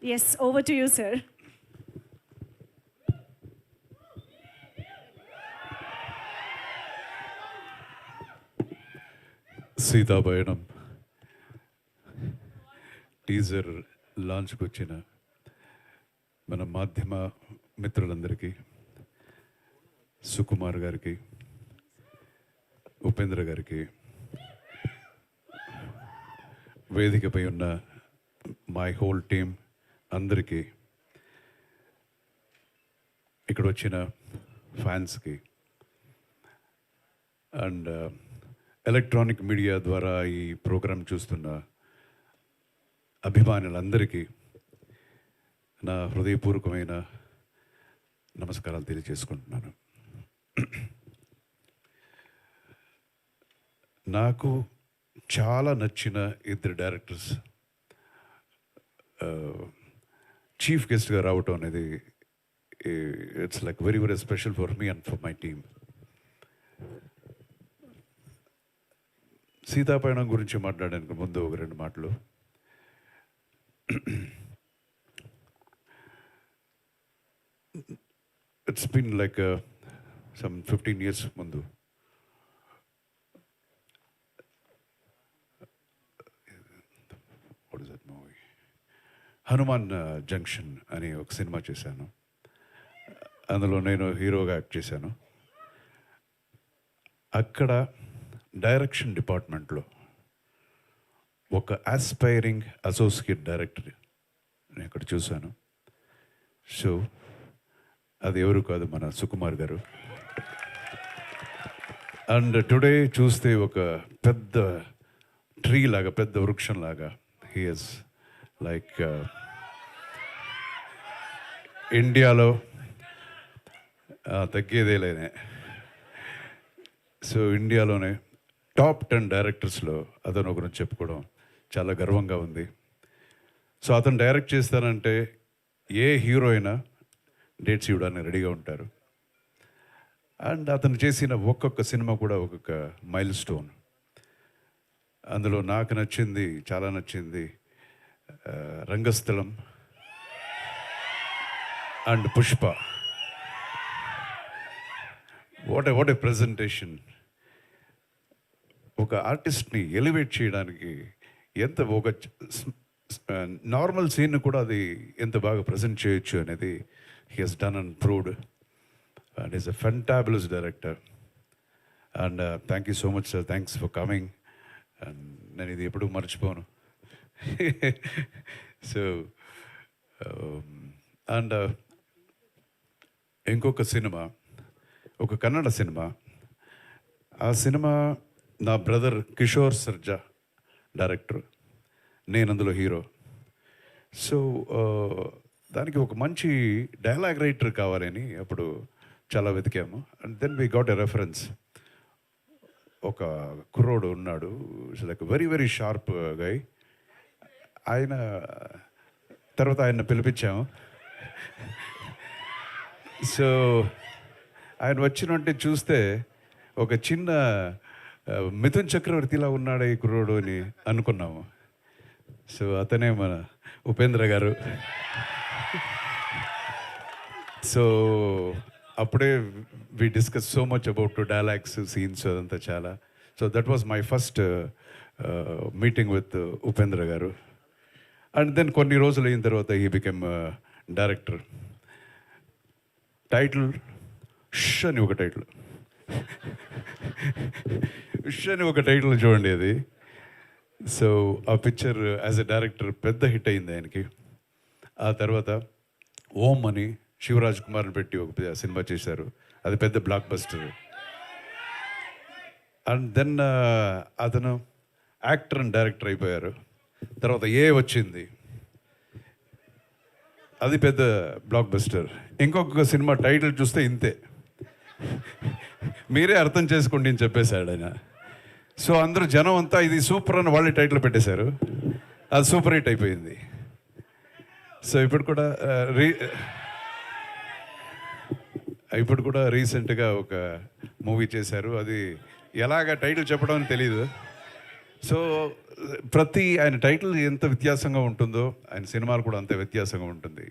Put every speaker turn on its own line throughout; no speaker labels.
Yes, over to you, sir.
Seethapayanam teaser లాంచ్కి వచ్చిన మన మాధ్యమ మిత్రులందరికీ, సుకుమార్ గారికి, ఉపేంద్ర గారికి, వేదికపై ఉన్న మై హోల్ టీమ్ అందరికీ, ఇక్కడ వచ్చిన ఫ్యాన్స్కి అండ్ ఎలక్ట్రానిక్ మీడియా ద్వారా ఈ ప్రోగ్రాం చూస్తున్న అభిమానులందరికీ నా హృదయపూర్వకమైన నమస్కారాలు తెలియజేసుకుంటున్నాను. నాకు చాలా నచ్చిన ఇద్దరు డైరెక్టర్స్ చీఫ్ గెస్ట్గా రావటం అనేది it's like very very special for me and for my team. Seethapayanam గురించి మాట్లాడడానికి ముందు ఒక రెండు మాటలు. It's been like some 15 years ముందు what is that movie, Hanuman Junction అని ఒక సినిమా చేశాను. అందులో నేను హీరోగా యాక్ట్ చేశాను. అక్కడ డైరెక్షన్ డిపార్ట్మెంట్లో ఒక ఆస్పైరింగ్ అసోసియేట్ డైరెక్టర్ నేను అక్కడ చూశాను. సో అది ఎవరు కాదు, మన సుకుమార్ గారు. అండ్ టుడే చూస్తే ఒక పెద్ద ట్రీ లాగా, పెద్ద వృక్షం లాగా హీ ఈజ్ లైక్ ఇండియాలో తగ్గేదేలేనే. సో ఇండియాలోనే టాప్ 10 డైరెక్టర్స్లో అతను ఒకరిని చెప్పుకోవడం చాలా గర్వంగా ఉంది. సో అతను డైరెక్ట్ చేస్తానంటే ఏ హీరో అయినా డేట్స్ ఇవ్వడానికి రెడీగా ఉంటారు. అండ్ అతను చేసిన ఒక్కొక్క సినిమా కూడా ఒక్కొక్క మైల్ స్టోన్. అందులో నాకు నచ్చింది, చాలా నచ్చింది Rangasthalam and Pushpa. What a presentation! ఒక ఆర్టిస్ట్ని ఎలివేట్ చేయడానికి ఎంత, ఒక నార్మల్ సీన్ కూడా అది ఎంత బాగా ప్రజెంట్ చేయొచ్చు అనేది he has done and proved. And is a fantabulous director. And thank you so much sir, thanks for coming. And నేను ఇది ఎప్పుడూ మర్చిపోను. సో అండ్ ఇంకొక సినిమా, ఒక కన్నడ సినిమా. ఆ సినిమా నా బ్రదర్ కిషోర్ సర్జా డైరెక్టర్, నేను అందులో హీరో. సో దానికి ఒక మంచి డైలాగ్ రైటర్ కావాలని అప్పుడు చాలా వెతికాము. And then we got a reference. ఒక కుర్రోడు ఉన్నాడు, like very very sharp guy. ఆయన తర్వాత ఆయన పిలిపించాము. సో ఆయన వచ్చినంటే చూస్తే ఒక చిన్న మిథున్ చక్రవర్తిలా ఉన్నాడు ఈ కుర్రోడు అని అనుకున్నాము. సో అతనే మన ఉపేంద్ర గారు. సో అప్పుడే we discuss so much about dialogues, scenes, అదంతా చాలా. So that was my first meeting with Upendra garu. And then కొన్ని రోజులు అయిన తర్వాత హీ బికెమ్ డైరెక్టర్. టైటిల్ ష్ అని ఒక టైటిల్, ష్ అని ఒక టైటిల్ చూడండి అది. సో ఆ పిక్చర్ యాజ్ ఎ డైరెక్టర్ పెద్ద హిట్ అయింది ఆయనకి. ఆ తర్వాత ఓం అని శివరాజ్ కుమార్ని పెట్టి ఒక సినిమా చేశారు, అది పెద్ద బ్లాక్ బస్టర్. అండ్ దెన్ అతను యాక్టర్ అండ్ డైరెక్టర్ అయిపోయారు. తర్వాత ఏ వచ్చింది, అది పెద్ద బ్లాక్ బస్టర్. ఇంకొక సినిమా టైటిల్ చూస్తే ఇంతే, మీరే అర్థం చేసుకోండి అని చెప్పేశాడు ఆయన. సో అందరూ జనం అంతా ఇది సూపర్ అని వాళ్ళే టైటిల్ పెట్టేశారు, అది సూపర్ హిట్ అయిపోయింది. సో ఇప్పుడు కూడా రీసెంట్గా ఒక మూవీ చేశారు. అది ఎలాగ టైటిల్ చెప్పడం అని తెలీదు, సో ప్రతి ఆయన టైటిల్ ఎంత వ్యత్యాసంగా ఉంటుందో ఆయన సినిమాలు కూడా అంతే వ్యత్యాసంగా ఉంటుంది.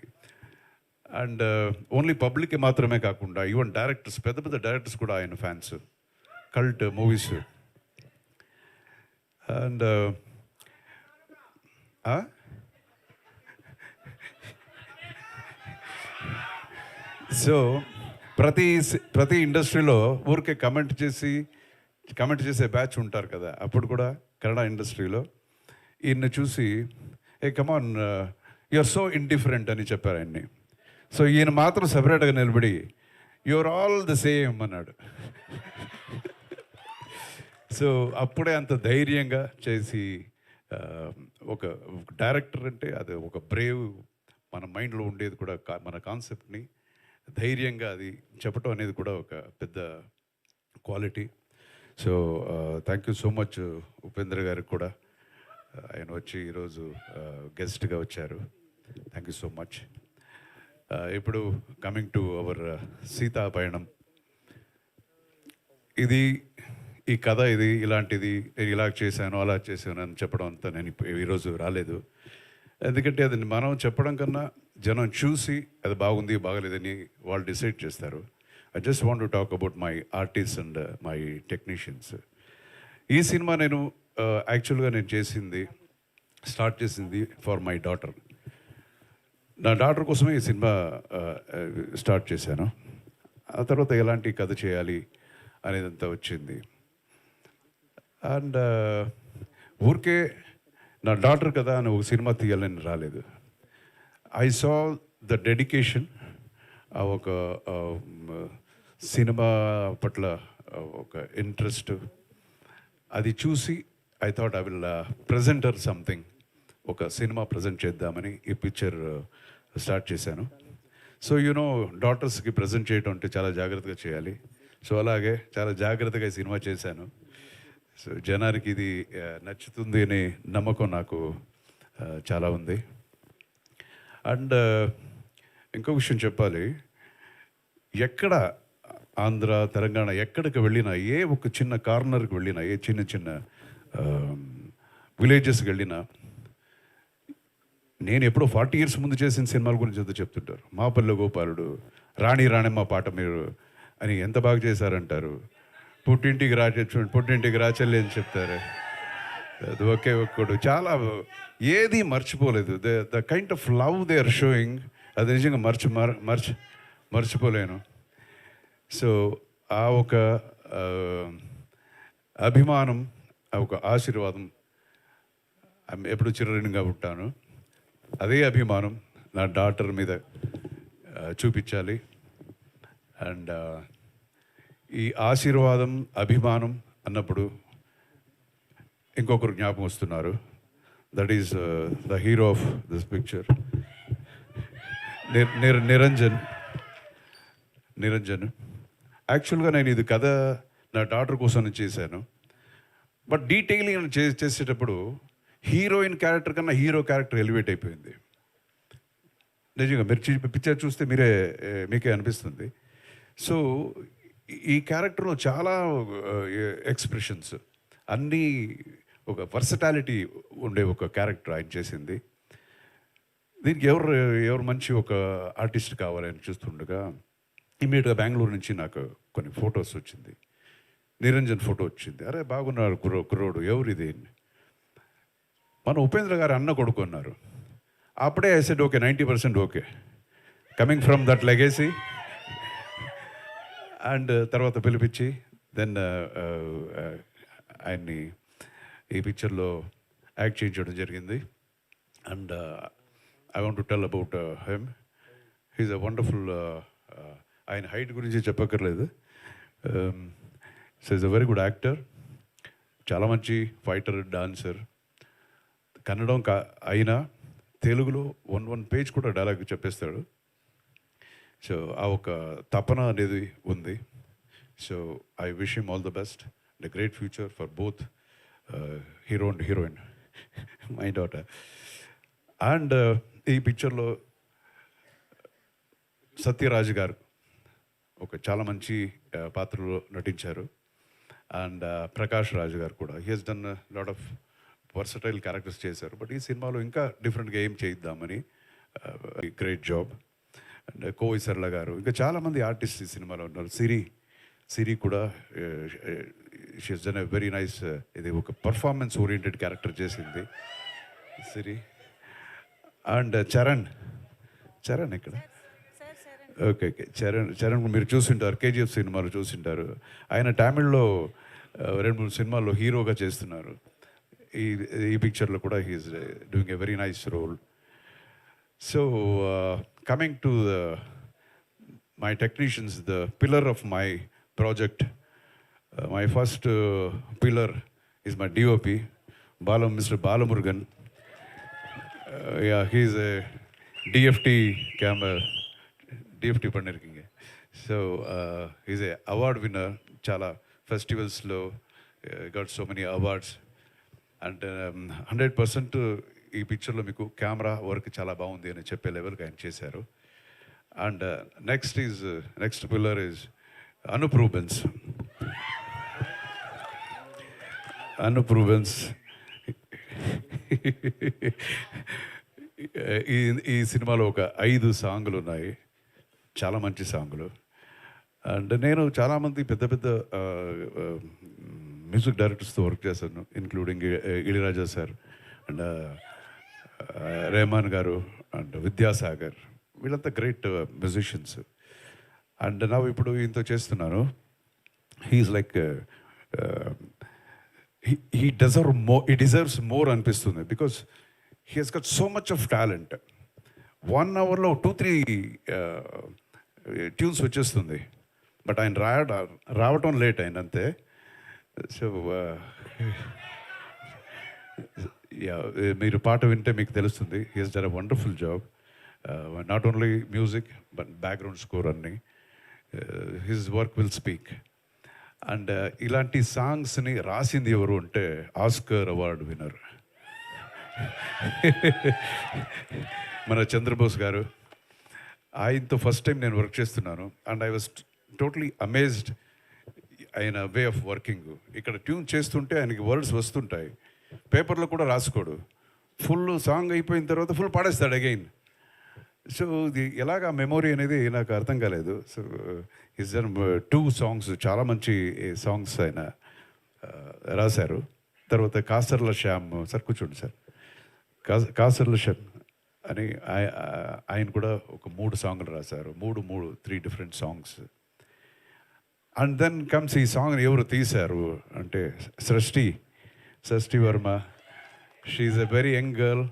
అండ్ ఓన్లీ పబ్లిక్కి మాత్రమే కాకుండా ఈవెన్ డైరెక్టర్స్, పెద్ద పెద్ద డైరెక్టర్స్ కూడా ఆయన fans. Cult movies. And so ప్రతి ఇండస్ట్రీలో ఊరికే కమెంట్ చేసే బ్యాచ్ ఉంటారు కదా. అప్పుడు కూడా కన్నడ ఇండస్ట్రీలో ఈయన్ని చూసి ఏ come on you are so indifferent అని చెప్పారు ఆయన్ని. సో ఈయన మాత్రం సపరేట్గా నిలబడి యువర్ ఆల్ ద సేమ్ అన్నాడు. సో అప్పుడే అంత ధైర్యంగా చేసి ఒక డైరెక్టర్ అంటే అది ఒక బ్రేవ్, మన మైండ్లో ఉండేది కూడా మన కాన్సెప్ట్ని ధైర్యంగా అది చెప్పటం అనేది కూడా ఒక పెద్ద quality. So thank you so much Upendra గారికి కూడా. ఆయన వచ్చి ఈరోజు గెస్ట్గా వచ్చారు. Thank you so much. ఇప్పుడు coming to our Seetha Payanam. ఈ కథ ఇలాంటిది, నేను ఇలా చేశాను అలా చేశాను అని చెప్పడం అంతా నేను ఈరోజు రాలేదు. ఎందుకంటే అది మనం చెప్పడం కన్నా జనం చూసి అది బాగుంది బాగలేదని వాళ్ళు డిసైడ్ చేస్తారు. I just want to talk about my artist and my technicians. ఈ సినిమా నేను యాక్చువల్గా స్టార్ట్ చేసింది ఫర్ మై డాటర్. నా డాటర్ కోసమే ఈ సినిమా స్టార్ట్ చేశాను. ఆ తర్వాత ఎలాంటి కథ చేయాలి అనేదంతా వచ్చింది. అండ్ ఊరికే నా డాటర్ కదా అని ఒక సినిమా తీయాలని రాలేదు. ఐ సా ద డెడికేషన్, ఒక సినిమా పట్ల ఒక ఇంట్రెస్ట్, అది చూసి I thought I will presenter something, ఒక సినిమా ప్రజెంట్ చేద్దామని ఈ పిక్చర్ స్టార్ట్ చేశాను. సో డాటర్స్కి ప్రజెంట్ చేయడం అంటే చాలా జాగ్రత్తగా చేయాలి. సో అలాగే చాలా జాగ్రత్తగా ఈ సినిమా చేశాను. సో జనానికి ఇది నచ్చుతుంది అనే నమ్మకం నాకు చాలా ఉంది. అండ్ ఇంకో విషయం చెప్పాలి, ఎక్కడ ఆంధ్ర తెలంగాణ ఎక్కడికి వెళ్ళినా, ఏ ఒక చిన్న కార్నర్కి వెళ్ళినా, ఏ చిన్న విలేజెస్కి వెళ్ళినా, నేను ఎప్పుడో 40 years ముందు చేసిన సినిమాల గురించి అంతా చెప్తుంటారు. మా పల్లె గోపాలుడు, రాణి రాణమ్మ పాట మీరు అని ఎంత బాగా చేశారంటారు. పుట్టింటికి రాచెల్లి అని చెప్తారు. అది ఒకే ఒక్కడు చాలా ఏది మర్చిపోలేదు. The kind of love they are showing, అది నిజంగా మర్చిపోలేను. సో ఆ ఒక అభిమానం, ఆ ఒక ఆశీర్వాదం ఎప్పుడు చిరరుణిగా ఉంటాను. అదే అభిమానం నా డాటర్ మీద చూపించాలి. అండ్ ఈ ఆశీర్వాదం, అభిమానం అన్నప్పుడు ఇంకొకరు జ్ఞాపకం వస్తున్నారు. That is the hero of this picture, Niranjan. యాక్చువల్గా నేను ఇది కథ నా డాటర్ కోసం చేశాను. బట్ డీటెయిలింగ్ చేసేటప్పుడు హీరోయిన్ క్యారెక్టర్ కన్నా హీరో క్యారెక్టర్ ఎలివేట్ అయిపోయింది. నిజంగా మీరు పిక్చర్ చూస్తే మీకే అనిపిస్తుంది. సో ఈ క్యారెక్టర్లో చాలా ఎక్స్ప్రెషన్స్, అన్నీ ఒక వర్సటాలిటీ ఉండే ఒక క్యారెక్టర్ ఆయన చేసింది. దీనికి ఎవరు మంచి ఒక ఆర్టిస్ట్ కావాలని చూస్తుండగా ఇమ్మీడియట్గా బెంగళూరు నుంచి నాకు కొన్ని ఫొటోస్ వచ్చింది. నిరంజన్ ఫోటో వచ్చింది. అరే బాగున్నారు కుర్రోడు, ఎవరు ఇది? మన ఉపేంద్ర గారు అన్న కొడుకు అన్నారు. అప్పుడే I said okay, 90% okay, coming from that legacy. And తర్వాత పిలిపించి దెన్ ఆయన్ని ఈ పిక్చర్లో యాక్ట్ చేయించడం జరిగింది. And I want to tell about him. He's a wonderful, ఆయన హైట్ గురించి చెప్పక్కర్లేదు. So is a very good actor, చాలా మంచి ఫైటర్, డాన్సర్. కన్నడం అయినా తెలుగులో వన్ పేజ్ కూడా డైలాగ్ చెప్పేస్తాడు. సో ఆ ఒక తపన అనేది ఉంది. So I wish him all the best and great future for both hero and heroine, my daughter. And ఈ పిక్చర్లో సత్యరాజ్ గారు ఒక చాలా మంచి పాత్రలో నటించారు. అండ్ ప్రకాష్ రాజ్ గారు కూడా he has done lot of versatile characters చేశారు. బట్ ఈ సినిమాలో ఇంకా డిఫరెంట్గా ఏం చేయిద్దామని great job. And Kovai Sarala garu, ఇంకా చాలామంది ఆర్టిస్ట్ ఈ సినిమాలో ఉన్నారు. సిరి కూడా she has done a very nice, ఇది ఒక పర్ఫార్మెన్స్ ఓరియంటెడ్ క్యారెక్టర్ చేసింది సిరి. అండ్ చరణ్ ఇక్కడ ఓకే చరణ్ మీరు చూసింటారు, కేజీఎఫ్ సినిమాలో చూసింటారు. ఆయన తమిళ్లో 2-3 సినిమాల్లో హీరోగా చేస్తున్నారు. ఈ పిక్చర్లో కూడా he's doing a very nice role. So coming to my technicians, the pillar of my project, my first pillar is my DOP, Mr. Balamurgan. Yeah, he's a DFT camera, DFT pannirkinga. So he's a award winner, chala festivals lo got so many awards, and 100% ఈ పిక్చర్లో మీకు camera work చాలా బాగుంది అని చెప్పే లెవెల్కి ఆయన చేశారు. And next pillar is Anup Rubens. ఈ సినిమాలో ఒక 5 సాంగులు ఉన్నాయి, చాలా మంచి సాంగులు. అండ్ నేను చాలామంది పెద్ద మ్యూజిక్ డైరెక్టర్స్తో వర్క్ చేశాను, including Ilaiyaraaja sir and Rahman garu and Vidyasagar, వీళ్ళంతా గ్రేట్ మ్యూజిషియన్స్. అండ్ నా ఇప్పుడు ఈయనతో చేస్తున్నాను. He's like he deserves more అనిపిస్తుంది, because he has got so much of talent. 1 అవర్లో 2-3 ట్యూన్స్ వచ్చేస్తుంది. బట్ ఆయన రావటం లేట్ అయిన అంతే. సో మీరు పాట వింటే మీకు తెలుస్తుంది. He has done a wonderful job, not only music but background score అన్నీ. His work will speak. And ఇలాంటి సాంగ్స్ని రాసింది ఎవరు అంటే ఆస్కర్ అవార్డు విన్నర్ మన చంద్రబోస్ గారు. ఆయనతో ఫస్ట్ టైం నేను వర్క్ చేస్తున్నాను. And I was totally amazed ఆయన వే ఆఫ్ వర్కింగ్. ఇక్కడ ట్యూన్ చేస్తుంటే ఆయనకి వర్డ్స్ వస్తుంటాయి, పేపర్లో కూడా రాసుకోడు. ఫుల్ సాంగ్ అయిపోయిన తర్వాత ఫుల్ పాడేస్తాడు అగైన్. సో ఇది ఎలాగా మెమొరీ అనేది నాకు అర్థం కాలేదు. సో హిస్ డన్ 2 సాంగ్స్, చాలా మంచి సాంగ్స్ ఆయన రాశారు. తర్వాత కాసర్ల శ్యామ్ సార్, కూర్చోండి సార్, కాసర్ల శ్యామ్ అని ఆయన కూడా ఒక 3 సాంగ్లు రాశారు. 3 different songs. And then comes ఈ సాంగ్ ఎవరు తీశారు అంటే Srishti Verma. She's a very young girl,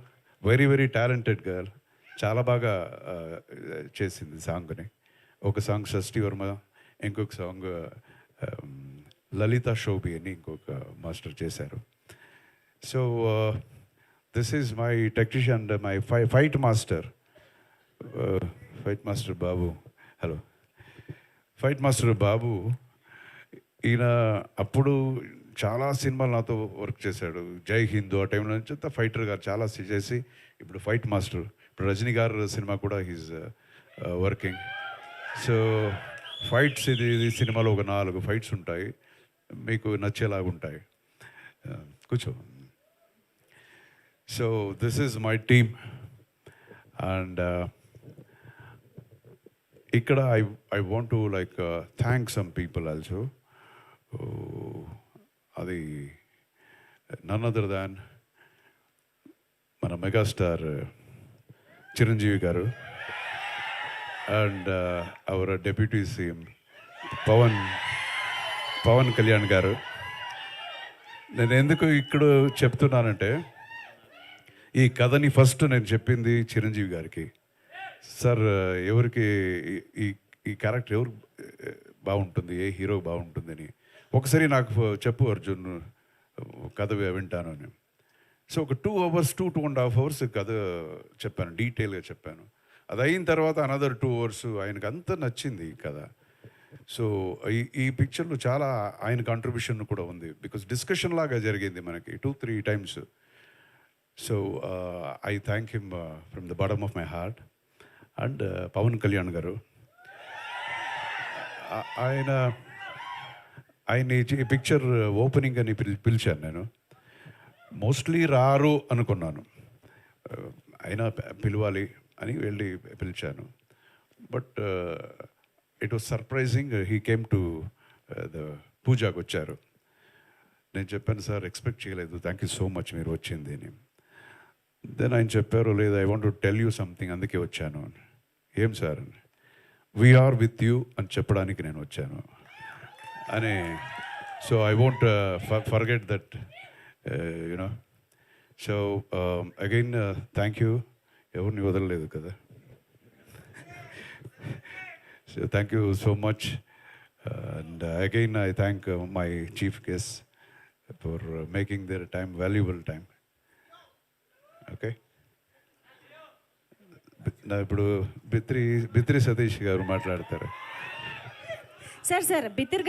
very talented girl. చాలా బాగా చేసింది సాంగ్ని. ఒక సాంగ్ సృష్టి వర్మ, ఇంకొక సాంగ్ లలిత శోభి అని ఇంకొక మాస్టర్ చేశారు. So this is my technician and my fight master Babu. Hello, fight master Babu. ఈయన అప్పుడు చాలా సినిమాలు నాతో వర్క్ చేశాడు. జై హిందూ ఆ టైంలో నుంచి ఫైటర్ గారు చాలా చేసి ఇప్పుడు ఫైట్ మాస్టర్. ఇప్పుడు రజనీ గారు సినిమా కూడా హీజ్ వర్కింగ్. సో ఫైట్స్ ఇది సినిమాలో ఒక 4 ఫైట్స్ ఉంటాయి, మీకు నచ్చేలాగా ఉంటాయి. కూర్చో. So this is my team. And ఇక్కడ I want to like thank some people also. అది నన్ అదర్ దాన్ మన megastar Chiranjeevi garu and our deputy CM Pawan Kalyan garu. నేను ఎందుకు ఇక్కడ చెప్తున్నానంటే, ఈ కథని ఫస్ట్ నేను చెప్పింది చిరంజీవి గారికి. సార్, ఎవరికి ఈ క్యారెక్టర్ ఎవరు బాగుంటుంది, ఏ హీరో బాగుంటుందని ఒకసారి నాకు చెప్పు అర్జున్, కథ వింటాను అని. సో ఒక 2 hours 2.5 hours కథ చెప్పాను, డీటెయిల్గా చెప్పాను. అది అయిన తర్వాత అనదర్ 2 hours ఆయనకు అంత నచ్చింది కథ. సో ఈ పిక్చర్లో చాలా ఆయన కాంట్రిబ్యూషన్ కూడా ఉంది, బికాస్ డిస్కషన్ లాగా జరిగింది మనకి 2-3 times. So I thank him from the bottom of my heart. And Pawan Kalyan garu, ఆయన్ని ఈ పిక్చర్ ఓపెనింగ్ అని పిలిచాను నేను. మోస్ట్లీ రారు అనుకున్నాను. అయినా పిలవాలి అని వెళ్ళి పిలిచాను. But it was surprising, he came to the పూజాకి వచ్చారు. నేను చెప్పాను, సార్ ఎక్స్పెక్ట్ చేయలేదు, థ్యాంక్ యూ సో మచ్ మీరు వచ్చింది అని. దెన్ ఆయన చెప్పారు, లేదు I want to tell you something, అందుకే వచ్చాను అని. ఏం సార్ అని. వీఆర్ విత్ యూ అని చెప్పడానికి నేను వచ్చాను అని. So I won't forget that, you know. So again thank you, ఎవరిని వదలలేదు కదా. So thank you so much. And again I thank my chief guest for making their time valuable time. Okay, ఇప్పుడు బిత్రి సతీష్ గారు మాట్లాడతారు.
సార్ బిత్తిర్